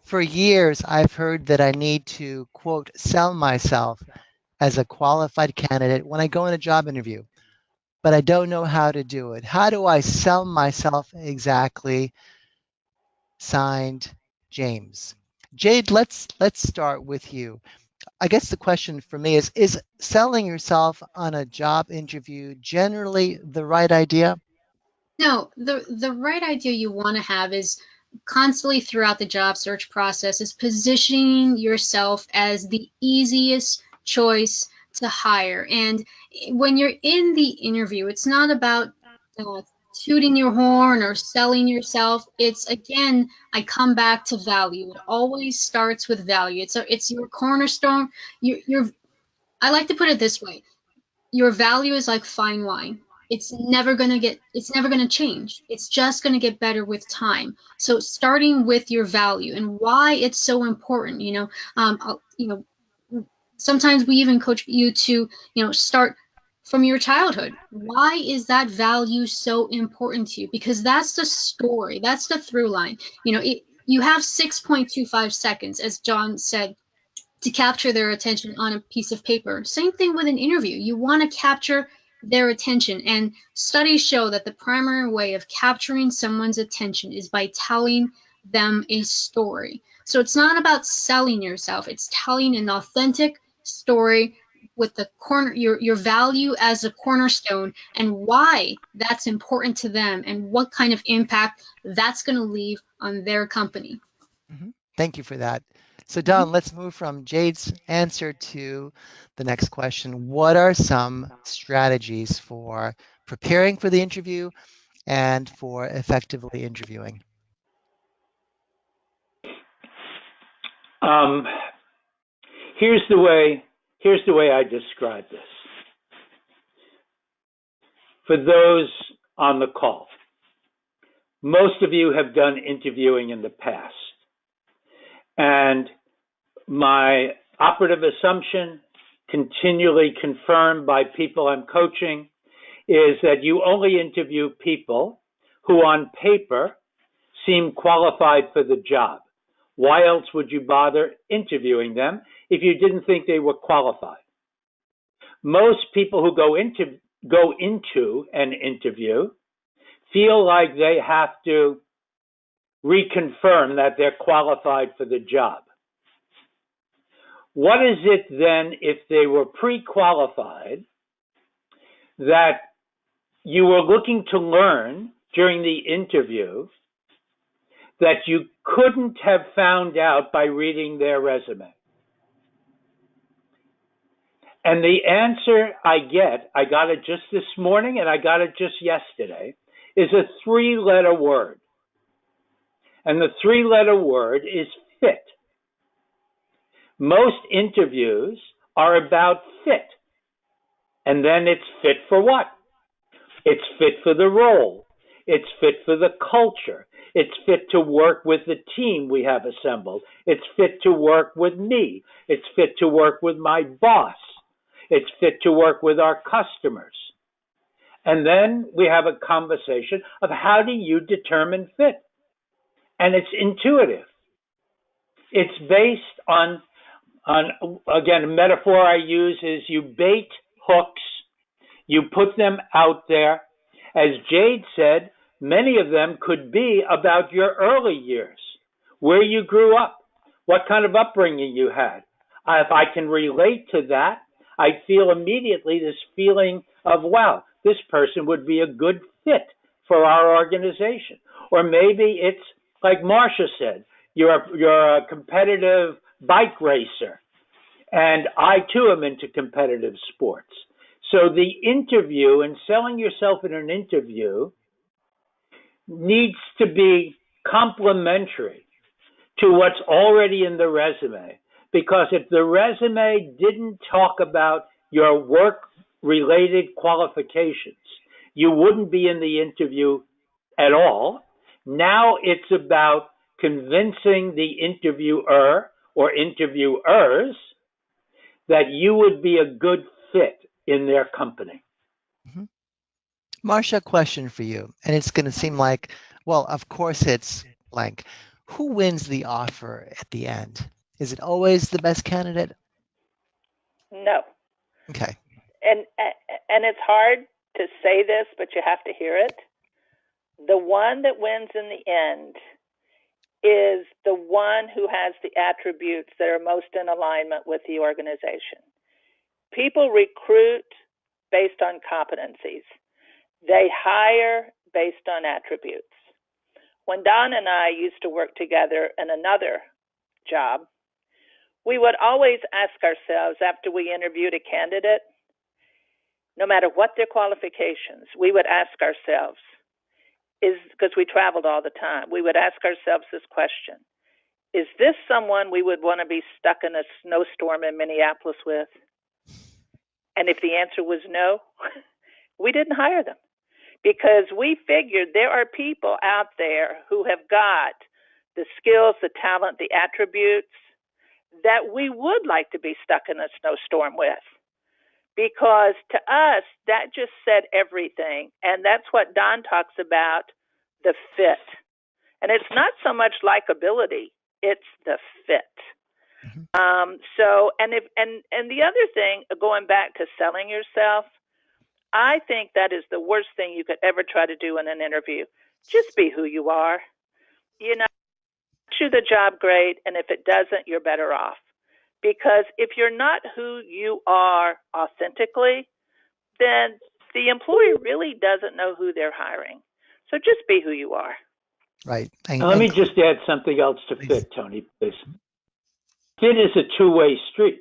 For years, I've heard that I need to, quote, sell myself as a qualified candidate when I go in a job interview, but I don't know how to do it. How do I sell myself exactly? Signed, James. Jade, let's start with you. I guess the question for me is selling yourself on a job interview generally the right idea? No, the right idea you want to have is constantly throughout the job search process is positioning yourself as the easiest choice to hire. And when you're in the interview, it's not about uh, tooting your horn or selling yourself. It's again, I come back to value. It always starts with value. It's your cornerstone. Your I like to put it this way: your value is like fine wine. It's never going to change. It's just going to get better with time. So starting with your value and why it's so important, sometimes we even coach you to, start from your childhood. Why is that value so important to you? Because that's the story, that's the through line. You have 6.25 seconds, as John said, to capture their attention on a piece of paper. Same thing with an interview. You want to capture their attention. And studies show that the primary way of capturing someone's attention is by telling them a story. So it's not about selling yourself, it's telling an authentic story with your value as a cornerstone and why that's important to them and what kind of impact that's going to leave on their company. Mhm. Thank you for that. So, Mhm. Don, let's move from Jade's answer to the next question. What are some strategies for preparing for the interview and for effectively interviewing? Um, here's the way. Here's the way I describe this. For those on the call, most of you have done interviewing in the past, and my operative assumption, continually confirmed by people I'm coaching, is that you only interview people who on paper seem qualified for the job. Why else would you bother interviewing them if you didn't think they were qualified? Most people who go into an interview feel like they have to reconfirm that they're qualified for the job. What is it then if they were pre-qualified that you were looking to learn during the interview that you couldn't have found out by reading their resume? And the answer I got it just this morning and I got it just yesterday, is a three-letter word. And the three-letter word is fit. Most interviews are about fit. And then it's fit for what? It's fit for the role. It's fit for the culture. It's fit to work with the team we have assembled. It's fit to work with me. It's fit to work with my boss. It's fit to work with our customers. And then we have a conversation of how do you determine fit? And it's intuitive. It's based on again, a metaphor I use is you bait hooks, you put them out there. As Jade said, many of them could be about your early years, where you grew up, what kind of upbringing you had. If I can relate to that, I feel immediately this feeling of, wow, this person would be a good fit for our organization. Or maybe it's like Marcia said, you're a competitive bike racer, and I too am into competitive sports. So the interview and selling yourself in an interview needs to be complementary to what's already in the resume. Because if the resume didn't talk about your work related qualifications, you wouldn't be in the interview at all. Now it's about convincing the interviewer or interviewers that you would be a good fit in their company. Mhm. Marcia, question for you, and it's going to seem like, well, of course it's blank. who wins the offer at the end? Is it always the best candidate? No. Okay. And it's hard to say this, but you have to hear it. The one that wins in the end is the one who has the attributes that are most in alignment with the organization. People recruit based on competencies. They hire based on attributes. When Don and I used to work together in another job, we would always ask ourselves after we interviewed a candidate, no matter what their qualifications, we would ask ourselves, because we traveled all the time, we would ask ourselves this question: is this someone we would want to be stuck in a snowstorm in Minneapolis with? And if the answer was no, we didn't hire them, because we figured there are people out there who have got the skills, the talent, the attributes that we would like to be stuck in a snowstorm with. Because to us, that just said everything. And that's what Don talks about, the fit. And it's not so much likability, it's the fit. Mm-hmm. And the other thing, going back to selling yourself, I think that is the worst thing you could ever try to do in an interview. Just be who you are. You know, do the job great, and if it doesn't, you're better off. Because if you're not who you are authentically, then the employer really doesn't know who they're hiring. So just be who you are. Right. Let me just add something else to fit, Tony, please. Fit is a two-way street.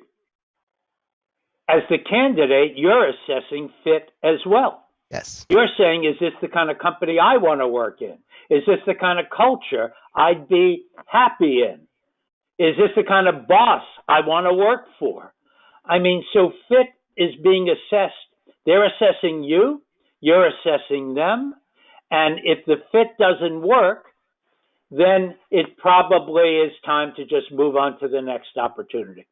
As the candidate, you're assessing fit as well. Yes. You're saying, is this the kind of company I want to work in? Is this the kind of culture I'd be happy in? Is this the kind of boss I want to work for? I mean, so fit is being assessed. They're assessing you, you're assessing them, and if the fit doesn't work, then it probably is time to just move on to the next opportunity.